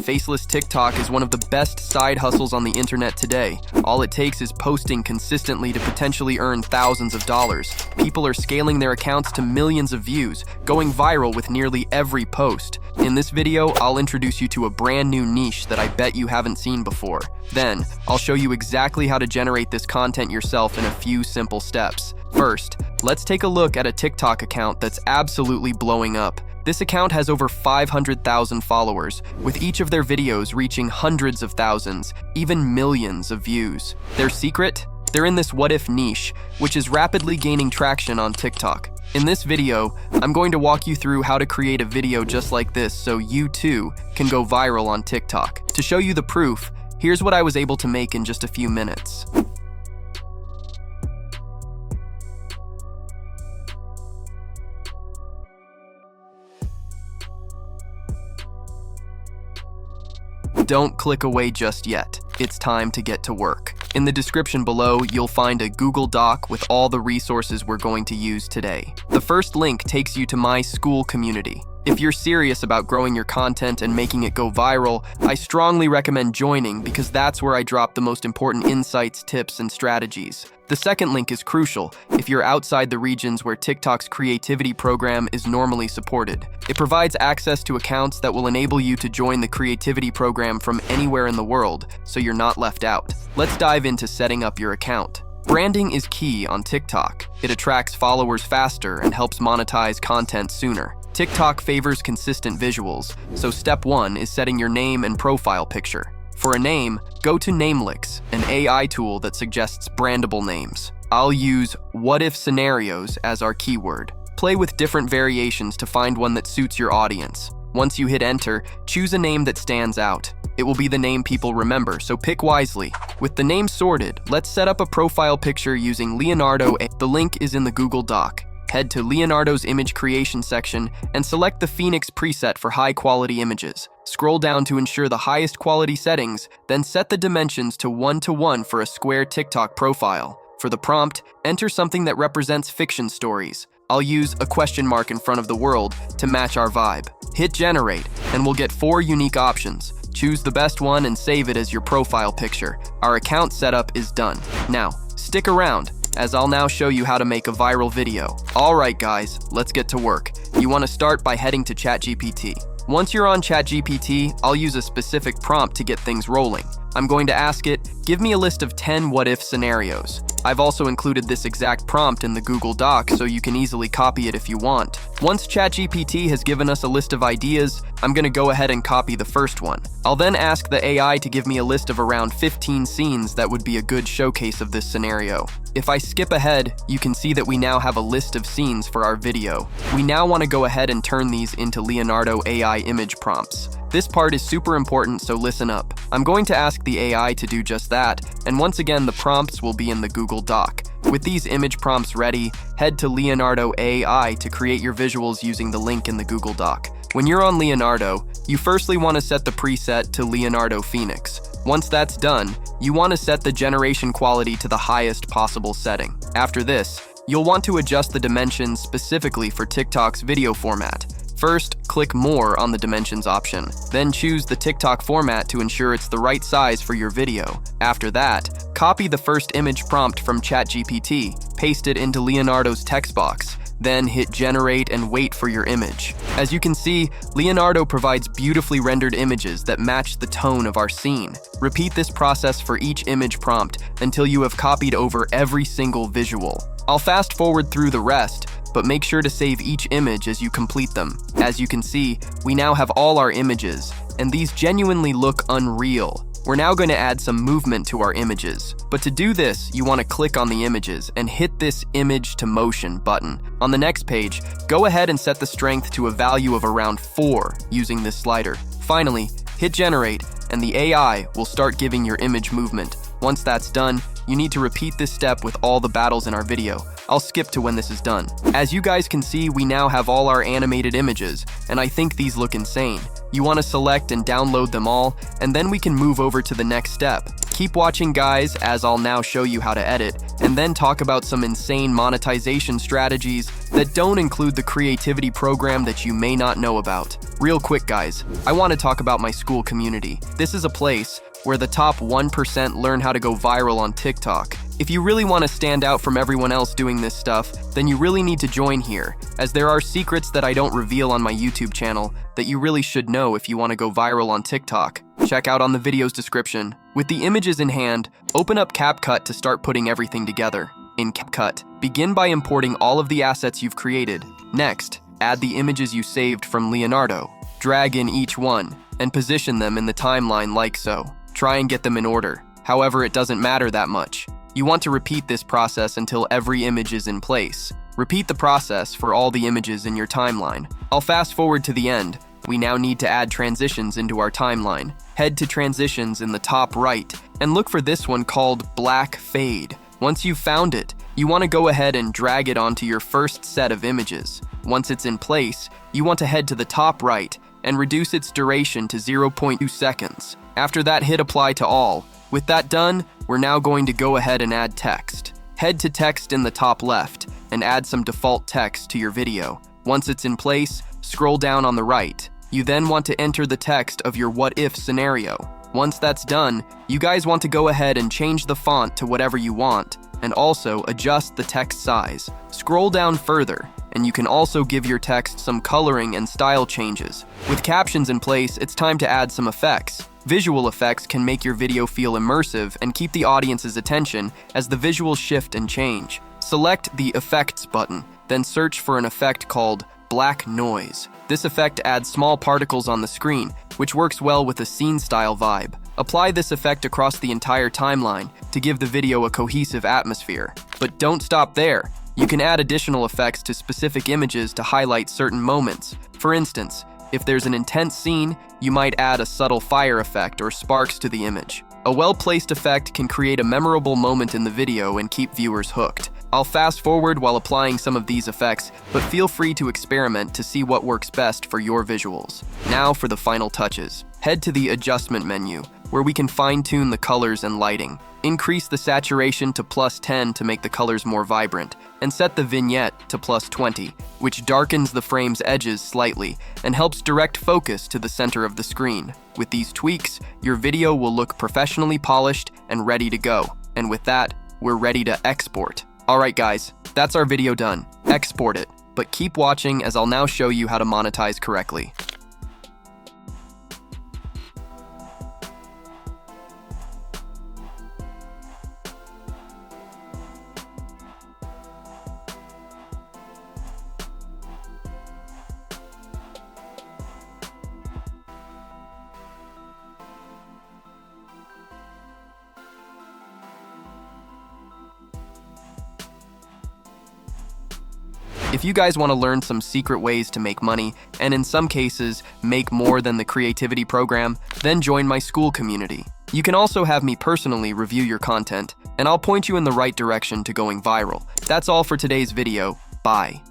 Faceless TikTok is one of the best side hustles on the internet today. All it takes is posting consistently to potentially earn thousands of dollars. People are scaling their accounts to millions of views, going viral with nearly every post. In this video, I'll introduce you to a brand new niche that I bet you haven't seen before. Then, I'll show you exactly how to generate this content yourself in a few simple steps. First, let's take a look at a TikTok account that's absolutely blowing up. This account has over 500,000 followers, with each of their videos reaching hundreds of thousands, even millions of views. Their secret? They're in this what-if niche, which is rapidly gaining traction on TikTok. In this video, I'm going to walk you through how to create a video just like this so you too can go viral on TikTok. To show you the proof, here's what I was able to make in just a few minutes. Don't click away just yet. It's time to get to work. In the description below, you'll find a Google Doc with all the resources we're going to use today. The first link takes you to my Skool community. If you're serious about growing your content and making it go viral, I strongly recommend joining because that's where I drop the most important insights, tips, and strategies. The second link is crucial if you're outside the regions where TikTok's creativity program is normally supported. It provides access to accounts that will enable you to join the creativity program from anywhere in the world, so you're not left out. Let's dive into setting up your account. Branding is key on TikTok. It attracts followers faster and helps monetize content sooner. TikTok favors consistent visuals, so step 1 is setting your name and profile picture. For a name, go to Namelix, an AI tool that suggests brandable names. I'll use what if scenarios as our keyword. Play with different variations to find one that suits your audience. Once you hit enter, choose a name that stands out. It will be the name people remember, so pick wisely. With the name sorted, let's set up a profile picture using Leonardo. The link is in the Google Doc. Head to Leonardo's image creation section and select the Phoenix preset for high-quality images. Scroll down to ensure the highest quality settings, then set the dimensions to 1:1 for a square TikTok profile. For the prompt, enter something that represents fiction stories. I'll use a question mark in front of the world to match our vibe. Hit generate, and we'll get 4 unique options. Choose the best one and save it as your profile picture. Our account setup is done. Now, stick around, as I'll now show you how to make a viral video. Alright guys, let's get to work. You want to start by heading to ChatGPT. Once you're on ChatGPT, I'll use a specific prompt to get things rolling. I'm going to ask it, give me a list of 10 what-if scenarios. I've also included this exact prompt in the Google Doc so you can easily copy it if you want. Once ChatGPT has given us a list of ideas, I'm going to go ahead and copy the first one. I'll then ask the AI to give me a list of around 15 scenes that would be a good showcase of this scenario. If I skip ahead, you can see that we now have a list of scenes for our video. We now want to go ahead and turn these into Leonardo AI image prompts. This part is super important, so listen up. I'm going to ask the AI to do just that, and once again the prompts will be in the Google Doc. With these image prompts ready, head to Leonardo AI to create your visuals using the link in the Google Doc. When you're on Leonardo, you firstly want to set the preset to Leonardo Phoenix. Once that's done, you want to set the generation quality to the highest possible setting. After this, you'll want to adjust the dimensions specifically for TikTok's video format. First, click More on the Dimensions option. Then choose the TikTok format to ensure it's the right size for your video. After that, copy the first image prompt from ChatGPT, paste it into Leonardo's text box, then hit Generate and wait for your image. As you can see, Leonardo provides beautifully rendered images that match the tone of our scene. Repeat this process for each image prompt until you have copied over every single visual. I'll fast forward through the rest, but make sure to save each image as you complete them. As you can see, we now have all our images, and these genuinely look unreal. We're now going to add some movement to our images. But to do this, you want to click on the images and hit this Image to Motion button. On the next page, go ahead and set the strength to a value of around 4 using this slider. Finally, hit Generate, and the AI will start giving your image movement. Once that's done, you need to repeat this step with all the battles in our video. I'll skip to when this is done. As you guys can see, we now have all our animated images, and I think these look insane. You want to select and download them all, and then we can move over to the next step. Keep watching, guys, as I'll now show you how to edit, and then talk about some insane monetization strategies that don't include the creativity program that you may not know about. Real quick, guys, I want to talk about my Skool community. This is a place where the top 1% learn how to go viral on TikTok. If you really want to stand out from everyone else doing this stuff, then you really need to join here, as there are secrets that I don't reveal on my YouTube channel that you really should know if you want to go viral on TikTok. Check out on the video's description. With the images in hand, open up CapCut to start putting everything together. In CapCut, begin by importing all of the assets you've created. Next, add the images you saved from Leonardo. Drag in each one, and position them in the timeline like so. Try and get them in order. However, it doesn't matter that much. You want to repeat this process until every image is in place. Repeat the process for all the images in your timeline. I'll fast forward to the end. We now need to add transitions into our timeline. Head to transitions in the top right and look for this one called Black Fade. Once you've found it, you want to go ahead and drag it onto your first set of images. Once it's in place, you want to head to the top right and reduce its duration to 0.2 seconds. After that, hit apply to all. With that done, we're now going to go ahead and add text. Head to text in the top left and add some default text to your video. Once it's in place, scroll down on the right. You then want to enter the text of your what-if scenario. Once that's done, you guys want to go ahead and change the font to whatever you want, and also adjust the text size. Scroll down further, and you can also give your text some coloring and style changes. With captions in place, it's time to add some effects. Visual effects can make your video feel immersive and keep the audience's attention as the visuals shift and change. Select the Effects button, then search for an effect called Black Noise. This effect adds small particles on the screen, which works well with a scene-style vibe. Apply this effect across the entire timeline to give the video a cohesive atmosphere. But don't stop there. You can add additional effects to specific images to highlight certain moments. For instance, if there's an intense scene, you might add a subtle fire effect or sparks to the image. A well-placed effect can create a memorable moment in the video and keep viewers hooked. I'll fast forward while applying some of these effects, but feel free to experiment to see what works best for your visuals. Now for the final touches. Head to the Adjustment menu, where we can fine-tune the colors and lighting. Increase the saturation to +10 to make the colors more vibrant, and set the vignette to +20, which darkens the frame's edges slightly and helps direct focus to the center of the screen. With these tweaks, your video will look professionally polished and ready to go. And with that, we're ready to export. Alright guys, that's our video done. Export it, but keep watching as I'll now show you how to monetize correctly. If you guys want to learn some secret ways to make money, and in some cases, make more than the creativity program, then join my Skool community. You can also have me personally review your content, and I'll point you in the right direction to going viral. That's all for today's video. Bye.